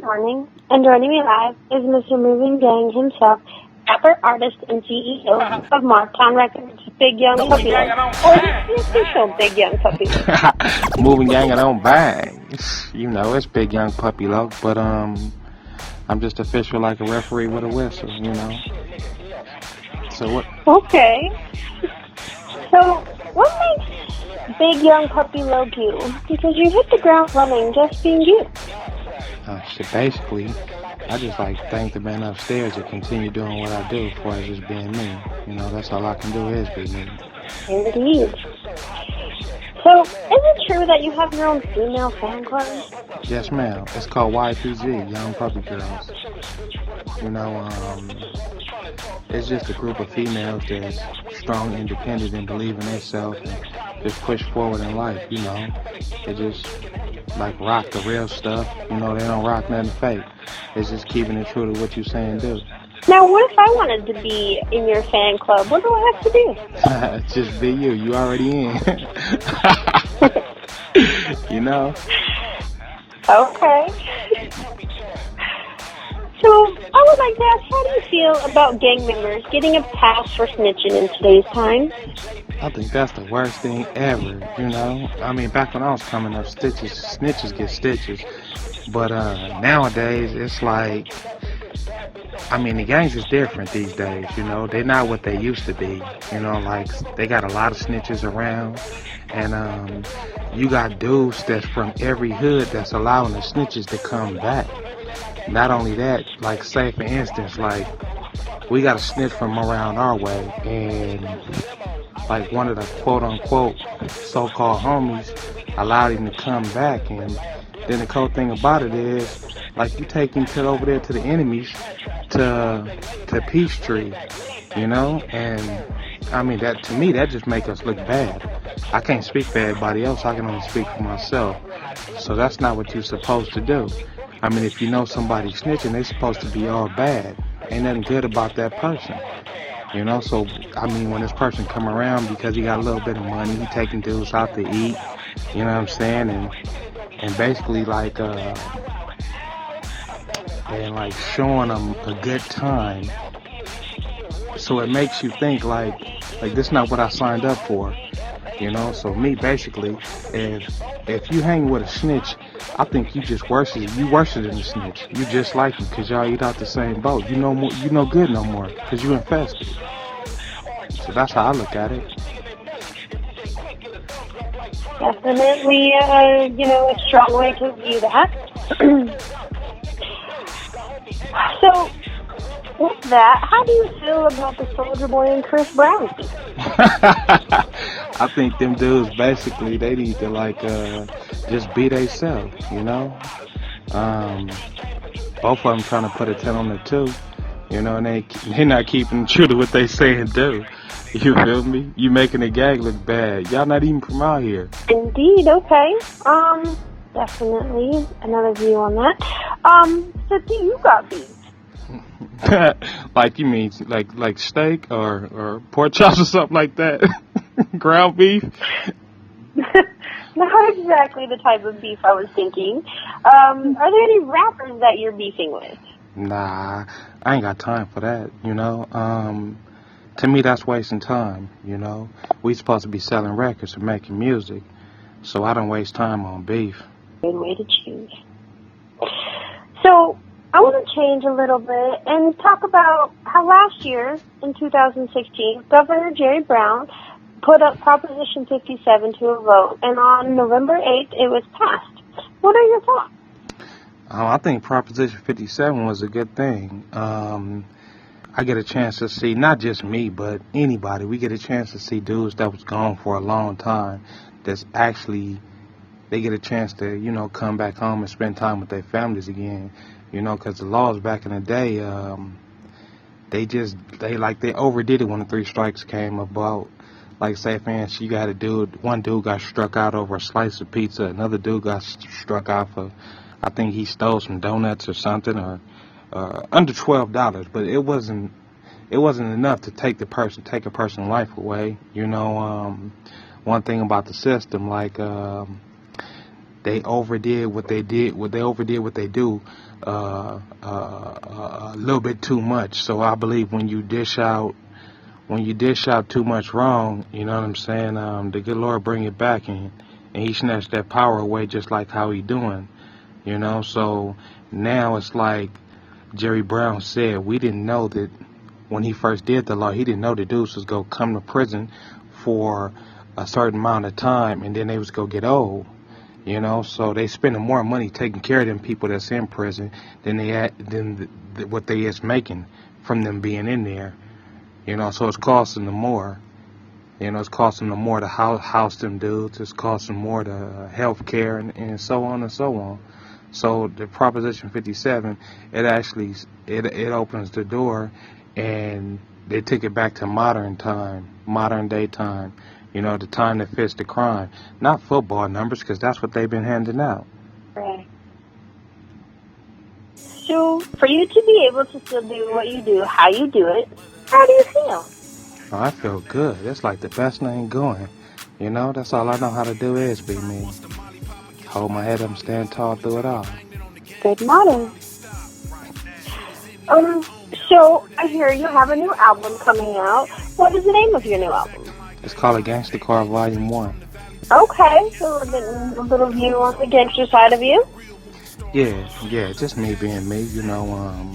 morning, and joining me live is Mr. Moving Gang himself, rapper, artist, and CEO of Marktown Records, Big Young Puppy Love, or the official Big Young Puppy Love. Moving Gang, I don't bang. You know, it's Big Young Puppy Love, but I'm just official like a referee with a whistle, you know. So what? Okay. So, what makes Big Young Puppy Love you? Because you hit the ground running just being you. Basically, I just like thank the man upstairs to continue doing what I do before I just being me. You know, that's all I can do is be me. Indeed. So, is it true that you have your own female fan club? Yes, ma'am. It's called YPG, Young Puppy Girls. You know, it's just a group of females that's strong, independent, and believe in themselves and just push forward in life, you know. They just like rock the real stuff. You know, they don't rock nothing fake. It's just keeping it true to what you say and do. Now, what if I wanted to be in your fan club? What do I have to do? Just be you. You already in. You know? Okay. So, I would like to ask, how do you feel about gang members getting a pass for snitching in today's time? I think that's the worst thing ever, you know? I mean, back when I was coming up, snitches get stitches. But nowadays, it's like, I mean, the gangs is different these days, you know? They're not what they used to be, you know? Like, they got a lot of snitches around. And you got dudes that's from every hood that's allowing the snitches to come back. Not only that, like, say, for instance, like, we got a snitch from around our way, and like one of the quote-unquote so-called homies allowed him to come back. And then the cool thing about it is, like, you take him over there to the enemies, to Peachtree, you know? And I mean, that to me, that just make us look bad. I can't speak for everybody else, I can only speak for myself. So that's not what you're supposed to do. I mean, if you know somebody snitching, they're supposed to be all bad. Ain't nothing good about that person. You know, so, I mean, when this person come around because he got a little bit of money, he taking dudes out to eat, you know what I'm saying? And basically, like, and like showing them a good time. So it makes you think, like this is not what I signed up for. You know, so me, basically, if you hang with a snitch, I think you worse than a snitch. You just like him because y'all eat out the same boat. You no good no more because you infested. So that's how I look at it. Definitely, a strong way to view that. So, with that, how do you feel about the Soulja Boy and Chris Brown? I think them dudes, basically, they need to, like, just be themselves, you know? Both of them trying to put a 10 on the 2, you know, and they not keeping true to what they say and do. You feel me? You making the gang look bad. Y'all not even from out here. Indeed, okay. Definitely another view on that. So do you got beef? Like, you mean like steak or pork chops or something like that? Ground beef? Not exactly the type of beef I was thinking. Are there any rappers that you're beefing with? Nah, I ain't got time for that, you know. To me, that's wasting time, you know. We supposed to be selling records and making music, so I don't waste time on beef. Good way to choose. So, I want to change a little bit and talk about how last year, in 2016, Governor Jerry Brown put up Proposition 57 to a vote, and on November 8th, it was passed. What are your thoughts? I think Proposition 57 was a good thing. I get a chance to see, not just me, but anybody, we get a chance to see dudes that was gone for a long time that's actually, they get a chance to, you know, come back home and spend time with their families again, you know, because the laws back in the day, they overdid it when the 3 strikes came about. Like, say, for instance, you got a dude, one dude got struck out over a slice of pizza, another dude got struck out for, I think he stole some donuts or something, or under $12, but it wasn't enough to take a person's life away. You know, one thing about the system, like they overdid what they did, what they do, a little bit too much. So I believe when you dish out too much wrong, you know what I'm saying, the good Lord bring it back, and he snatched that power away just like how he doing, you know. So now it's like Jerry Brown said, we didn't know that when he first did the law, he didn't know the dudes was going to come to prison for a certain amount of time, and then they was going to get old, you know. So they spending more money taking care of them people that's in prison than what they is making from them being in there, you know. So it's costing them more. You know, it's costing them more to house them dudes. It's costing more to health care and so on and so on. So the Proposition 57, it actually it opens the door, and they took it back to modern day time. You know, the time that fits the crime, not football numbers, because that's what they've been handing out. Right. So for you to be able to still do what you do, how you do it, how do you feel? Oh, I feel good. It's like the best thing going. You know, that's all I know how to do is be me. Hold my head up and stand tall through it all. Good motto. So I hear you have a new album coming out. What is the name of your new album? It's called A Gangsta Car Volume 1. Okay, so a little view on the gangster side of you? Yeah, just me being me, you know,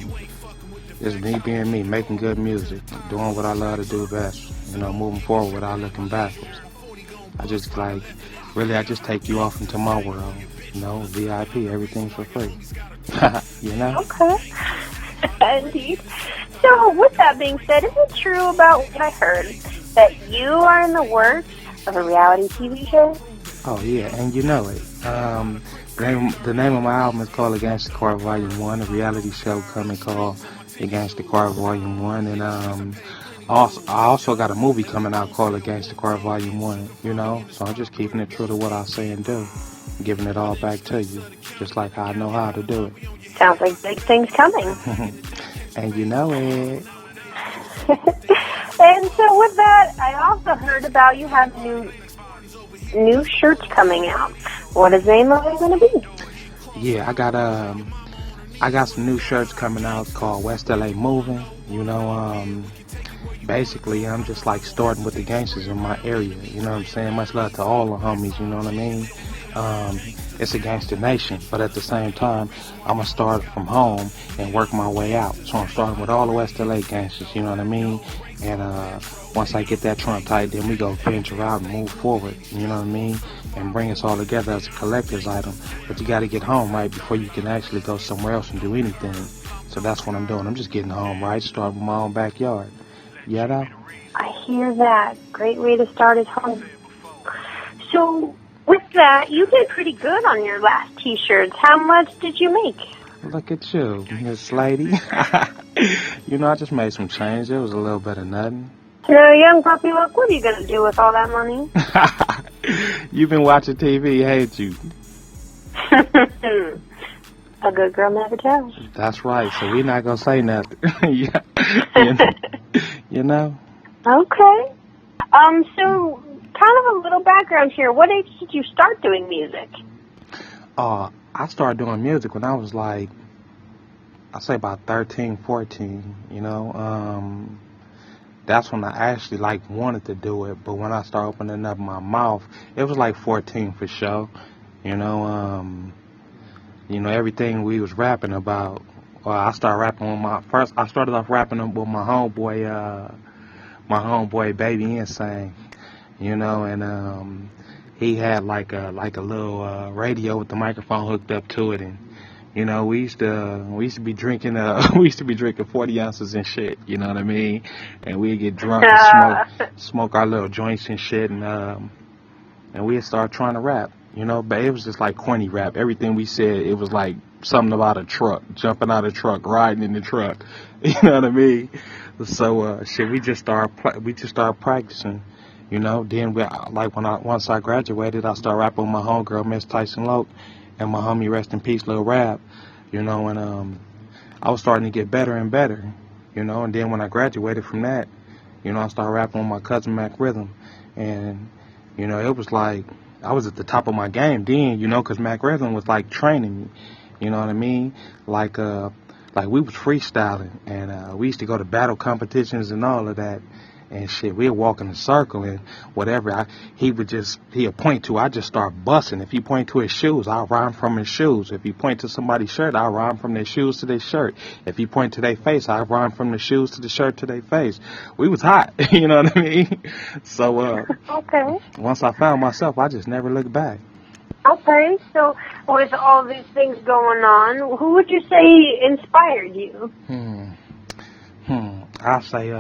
just me being me, making good music, doing what I love to do best, you know, moving forward without looking backwards. I just take you off into my world, you know, VIP, everything for free, you know? Okay, indeed. So with that being said, is it true about what I heard, that you are in the works of a reality TV show? Oh yeah, and you know it. The name of my album is called A Gangsta Car Volume 1, a reality show coming called A Gangsta Car Volume 1, and I also got a movie coming out called A Gangsta Car Volume 1, you know, so I'm just keeping it true to what I say and do, giving it all back to you, just like I know how to do it. Sounds like big things coming. And you know it. And so with that, I also heard about you have new shirts coming out. What is the name of it going to be? Yeah, I got some new shirts coming out called West LA Moving. You know, basically I'm just like starting with the gangsters in my area. You know what I'm saying? Much love to all the homies, you know what I mean? It's a gangster nation, but at the same time, I'm going to start from home and work my way out. So I'm starting with all the West LA gangsters, you know what I mean? And once I get that trunk tight, then we go venture out and move forward, you know what I mean? And bring us all together as a collector's item. But you got to get home, right, before you can actually go somewhere else and do anything. So that's what I'm doing. I'm just getting home, right? Starting with my own backyard. You know? I hear that. Great way to start is home. So with that, you did pretty good on your last T-shirts. How much did you make? Look at you, Miss Lady. You know, I just made some change. It was a little bit of nothing. So, young puppy, look, what are you going to do with all that money? You've been watching TV, ain't you? A good girl never tells. That's right, so we're not going to say nothing. Yeah. You know? Okay. So, kind of a little background here. What age did you start doing music? I started doing music when I was like, I'd say about 13, 14, you know. That's when I actually like wanted to do it, but when I started opening up my mouth, it was like 14 for sure. You know, everything we was rapping about. Well, I started rapping with I started off rapping with my homeboy Baby Insane, you know, and he had like a little radio with the microphone hooked up to it, and you know, we used to be drinking 40 ounces and shit, you know what I mean? And we'd get drunk and smoke our little joints and shit, and we'd start trying to rap, you know, but it was just like corny rap. Everything we said, it was like something about a truck, jumping out of a truck, riding in the truck, you know what I mean? So we just started practicing, you know. Then once I graduated, I started rapping with my homegirl, Miss Tyson Loke, and my homie, rest in peace, Lil Rap, you know, and I was starting to get better and better, you know. And then when I graduated from that, you know, I started rapping with my cousin Mac Rhythm, and you know, it was like I was at the top of my game then, you know, 'cause Mac Redland was like training me. You know what I mean? Like we was freestyling, and we used to go to battle competitions and all of that. And shit, we'd walk in a circle and whatever. He'd point to, I just start busting. If he point to his shoes, I'll rhyme from his shoes. If he point to somebody's shirt, I'll rhyme from their shoes to their shirt. If he point to their face, I'll rhyme from the shoes to the shirt to their face. We was hot, you know what I mean? So, Okay. once I found myself, I just never looked back. Okay, so with all these things going on, who would you say inspired you? I'll say,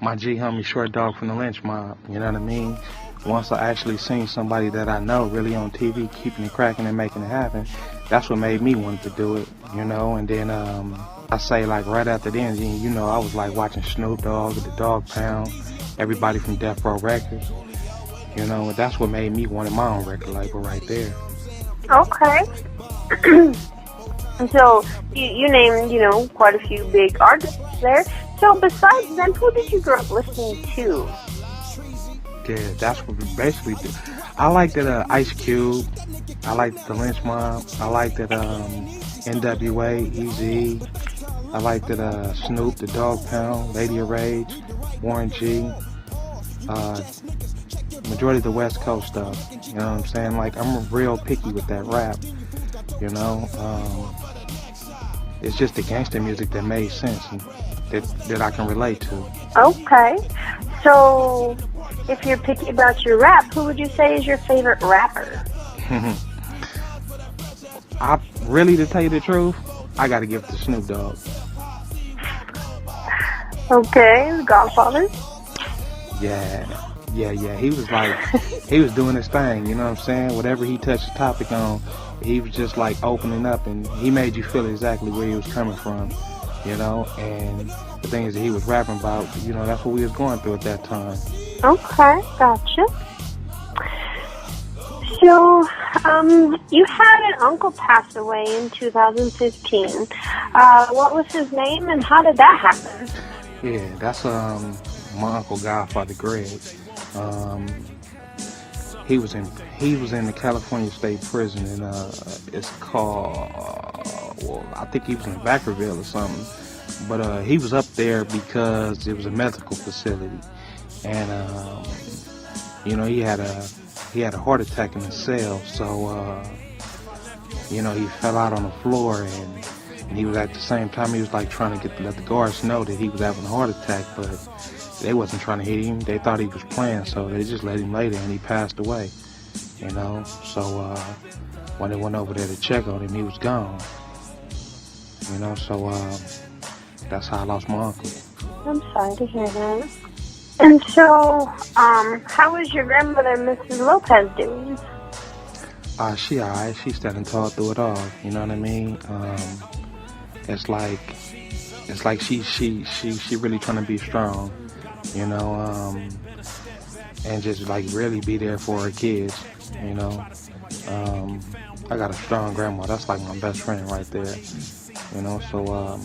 my G homie Short Dog from the Lynch Mob, you know what I mean? Once I actually seen somebody that I know really on TV keeping it cracking and making it happen, that's what made me want to do it, you know? And then I say like right after then, you know, I was like watching Snoop Dogg at the Dog Pound, everybody from Death Row Records, you know, and that's what made me want my own record label right there. Okay. And so you named, you know, quite a few big artists there. So besides them, who did you grow up listening to? Yeah, that's what we basically did. I liked that Ice Cube. I liked the Lynch Mob. I liked that NWA, Eazy. I liked that Snoop, the Dog Pound, Lady of Rage, Warren G. Majority of the West Coast stuff. You know what I'm saying? Like, I'm real picky with that rap. You know, it's just the gangster music that made sense and that I can relate to. Okay. So, if you're picky about your rap, who would you say is your favorite rapper? To tell you the truth, I gotta give it to Snoop Dogg. Okay, the Godfather. Yeah. He was like, he was doing his thing, you know what I'm saying? Whatever he touched the topic on, he was just like opening up, and he made you feel exactly where he was coming from, you know? And the things that he was rapping about, you know, that's what we was going through at that time. Okay, gotcha. So, you had an uncle pass away in 2015. What was his name and how did that happen? Yeah, that's my uncle Godfather Greg. He was in the California State Prison, and it's called I think he was in Vacaville or something. But he was up there because it was a medical facility, and you know, he had a heart attack in the cell, so you know, he fell out on the floor, and he was at the same time he was like trying to let the guards know that he was having a heart attack, but they wasn't trying to hit him. They thought he was playing, so they just let him lay there, and he passed away. You know, so when they went over there to check on him, he was gone. You know, so that's how I lost my uncle. I'm sorry to hear that. And so, how is your grandmother, Mrs. Lopez, doing? She alright. She's standing tall through it all. You know what I mean? It's like she really trying to be strong. You know, and just like really be there for her kids. You know, I got a strong grandma. That's like my best friend right there. You know, so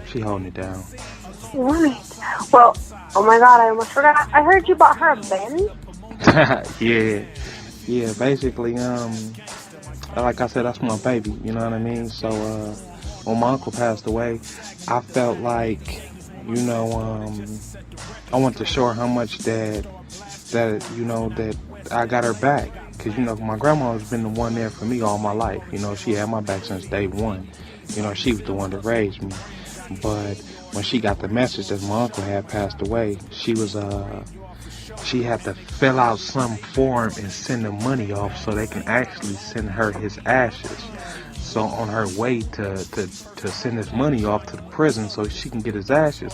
she holding it down. Right. Well, oh my God, I almost forgot. I heard you bought her a Benz. Yeah. Basically, like I said, that's my baby. You know what I mean? So when my uncle passed away, I felt like, you know, I wanted to show her how much that you know, that I got her back. Because, you know, my grandma has been the one there for me all my life. You know, she had my back since day one. You know, she was the one that raised me. But when she got the message that my uncle had passed away, she had to fill out some form and send the money off so they can actually send her his ashes. So on her way to send this money off to the prison so she can get his ashes,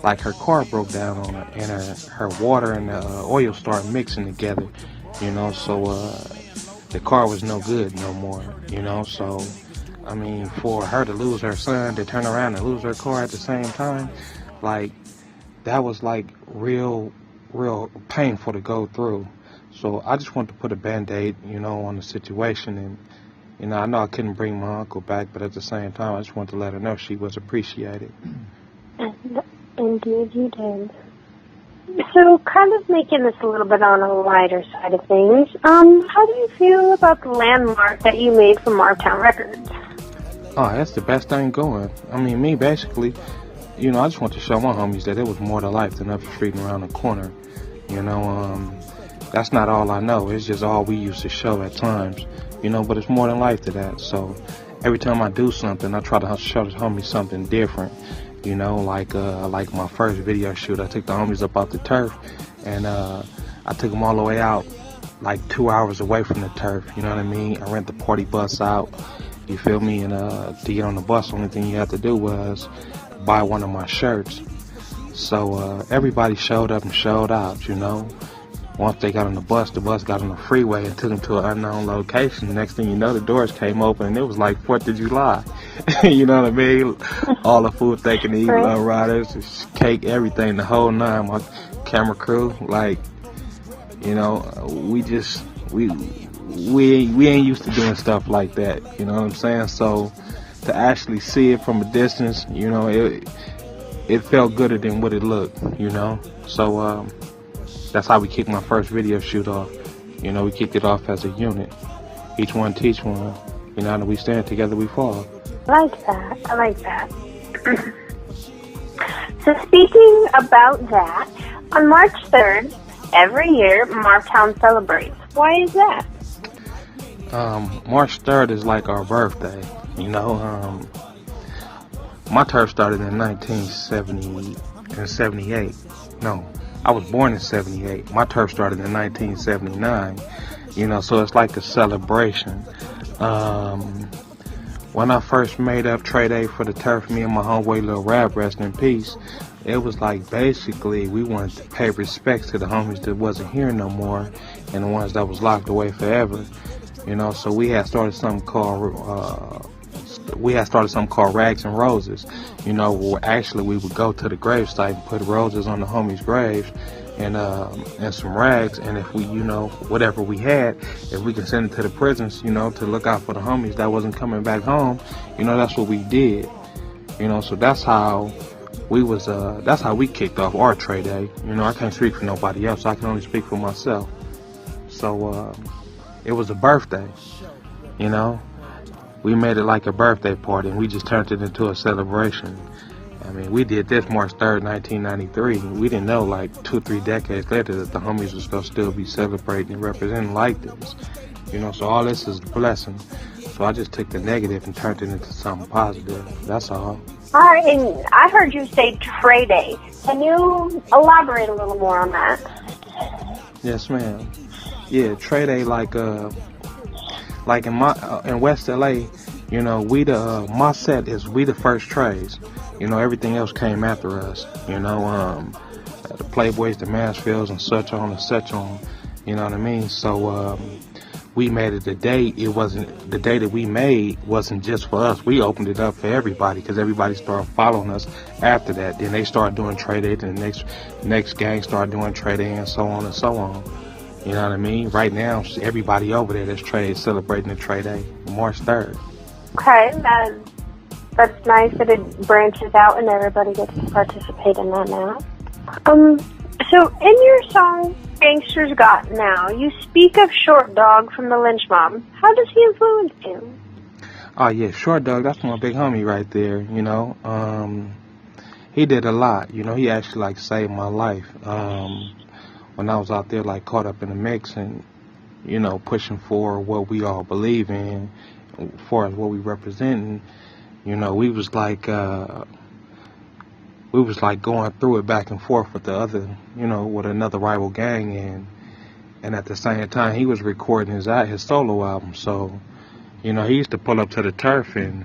like her car broke down on her, and her water and the oil started mixing together, you know, so the car was no good no more, you know. So I mean, for her to lose her son, to turn around and lose her car at the same time, like, that was like real painful to go through. So I just wanted to put a Band-Aid, you know, on the situation. And, you know, I know I couldn't bring my uncle back, but at the same time, I just wanted to let her know she was appreciated. Indeed you did. So kind of making this a little bit on a lighter side of things, how do you feel about the landmark that you made for Martown Records? Oh, that's the best thing going. I mean, me, basically, I just want to show my homies that it was more to life than up the street and around the corner. That's not all I know. It's just all we used to show at times, but it's more than life to that. So every time I do something, I try to show the homies something different. Like my first video shoot, I took the homies up out the turf, and I took them all the way out, like 2 hours away from the turf. You know what I mean? I rent the party bus out. You feel me? And to get on the bus, the only thing you had to do was buy one of my shirts. So everybody showed up and showed out. Once they got on the bus got on the freeway and took them to an unknown location. Next thing you know, the doors came open and it was like 4th of July. You know what I mean? All the food they can eat, love riders, cake, everything, the whole nine. My camera crew, we ain't used to doing stuff like that. You know what I'm saying? So to actually see it from a distance, it felt gooder than what it looked. So that's how we kicked my first video shoot off. We kicked it off as a unit. Each one teach one. And we stand together, we fall. I like that. So speaking about that, on March 3rd, every year, Martown celebrates. Why is that? March 3rd is like our birthday. My turf started in 1978. No, I was born in 78. My turf started in 1979. So it's like a celebration. When I first made up Trey Day for the turf, me and my homeboy Lil Rab, rest in peace, it was like basically we wanted to pay respects to the homies that wasn't here no more and the ones that was locked away forever. So we had started something called Rags and Roses. Where actually we would go to the gravesite and put roses on the homies' graves and some rags, and if we, whatever we had, if we could send it to the prisons, to look out for the homies that wasn't coming back home, that's what we did. So that's how we kicked off our Trey Day. I can't speak for nobody else, I can only speak for myself. So it was a birthday, we made it like a birthday party and we just turned it into a celebration. I mean, we did this March 3rd, 1993. We didn't know like 2-3 decades later that the homies was going to still be celebrating and representing like this. So all this is a blessing. So I just took the negative and turned it into something positive. That's all. All right, and I heard you say Trey Day. Can you elaborate a little more on that? Yes, ma'am. Yeah, Trey Day, like in West LA, my set is we the first Treys. Everything else came after us. The Playboys, the Mansfields, and such on and such on. You know what I mean? So we made it the day. It wasn't the day that we made wasn't just for us. We opened it up for everybody because everybody started following us after that. Then they started doing Trey Day, and the next gang started doing Trey Day, and so on and so on. You know what I mean? Right now, everybody over there that's Trey is celebrating the Trey Day, March 3rd. Okay, that's nice that it branches out and everybody gets to participate in that now. So in your song, Gangsters Got Now, you speak of Short Dog from the Lynch Mob. How does he influence you? Oh, yeah, Short Dog, that's my big homie right there, He did a lot, he actually, saved my life. When I was out there, caught up in the mix and, pushing for what we all believe in, as far as what we represent, we was going through it back and forth with the other, with another rival gang, and at the same time he was recording his solo album. So, he used to pull up to the turf and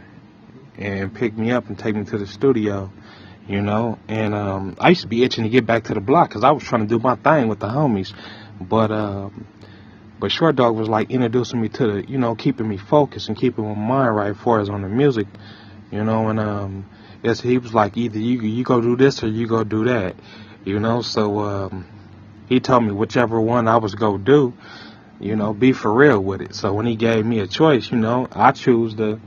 pick me up and take me to the studio, and I used to be itching to get back to the block because I was trying to do my thing with the homies, but Short Dog was introducing me to the, keeping me focused and keeping my mind right as far as on the music, and he was like, either you go do this or you go do that, so he told me whichever one I was go do, be for real with it. So when he gave me a choice, I choose the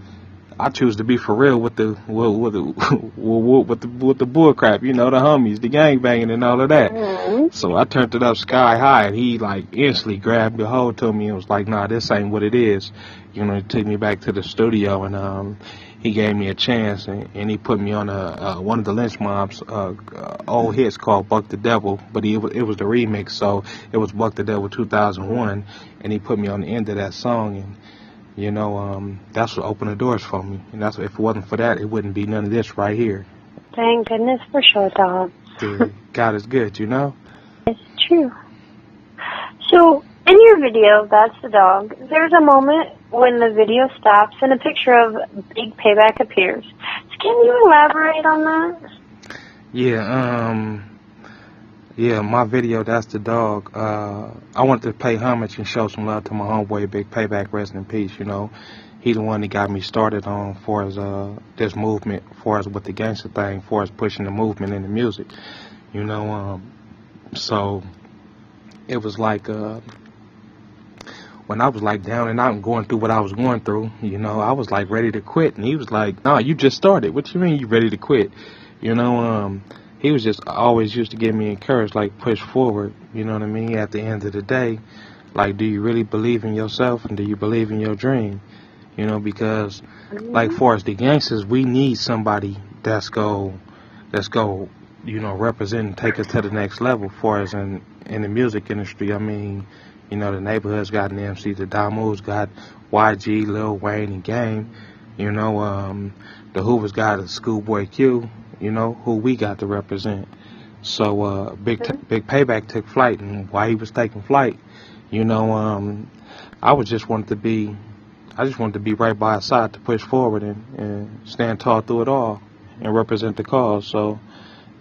I choose to be for real with the with the bull crap, the homies, the gang banging and all of that. So I turned it up sky high, and he like instantly grabbed the hold to me and was like, "Nah, this ain't what it is." He took me back to the studio, and he gave me a chance, and he put me on one of the Lynch Mob's old hits called "Buck the Devil," but it was the remix, so it was "Buck the Devil 2001," and he put me on the end of that song, and that's what opened the doors for me. And that's if it wasn't for that, it wouldn't be none of this right here. Thank goodness for sure, dog. God is good, It's true. So, in your video, That's the Dog, there's a moment when the video stops and a picture of Big Payback appears. So can you elaborate on that? Yeah, my video, That's the Dog, I wanted to pay homage and show some love to my homeboy, Big Payback, rest in peace, He the one that got me started on for as this movement, for as with the gangster thing, for as pushing the movement in the music, so it was like when I was like down and out and going through what I was going through, I was like ready to quit, and he was like, "No, you just started. What you mean you ready to quit?" He was just always used to give me encouraged, like push forward. You know what I mean? At the end of the day, like, do you really believe in yourself, and do you believe in your dream? Because like for us the gangsters, we need somebody that's go represent and take us to the next level for us in the music industry. I mean, the neighborhood's got an MC, the Damu's got YG, Lil Wayne, and Game. The Hoovers got a Schoolboy Q, who we got to represent. So Big Payback took flight, and while he was taking flight, I just wanted to be right by his side to push forward and stand tall through it all and represent the cause. So,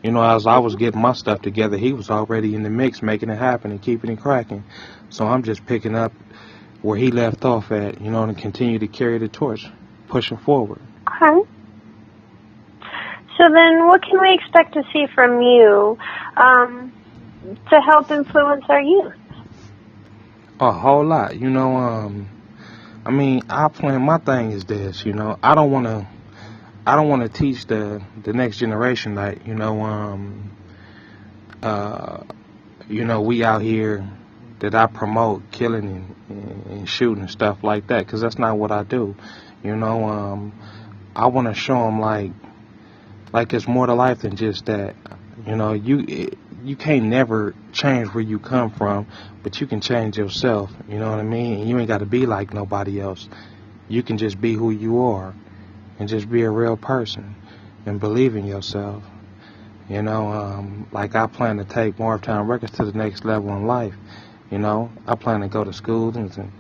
as I was getting my stuff together, he was already in the mix, making it happen and keeping it cracking. So I'm just picking up where he left off at, and continue to carry the torch, pushing forward. Okay. So then what can we expect to see from you to help influence our youth? A whole lot. I mean, my thing is this, I don't want to teach the next generation that, we out here, that I promote killing and shooting and stuff like that, because that's not what I do. I want to show them like it's more to life than just that. You can't never change where you come from, but you can change yourself. You know what I mean? And you ain't got to be like nobody else. You can just be who you are, and just be a real person, and believe in yourself. Like I plan to take Morphtown Records to the next level in life. I plan to go to schools and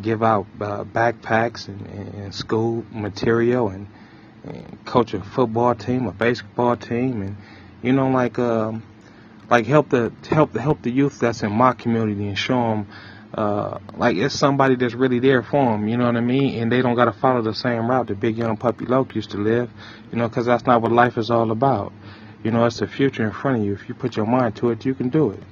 give out backpacks and school material and coach a football team, a basketball team, and help the youth that's in my community and show them it's somebody that's really there for them. You know what I mean? And they don't got to follow the same route that Big Young Puppy Loke used to live. Because that's not what life is all about. It's the future in front of you. If you put your mind to it, you can do it.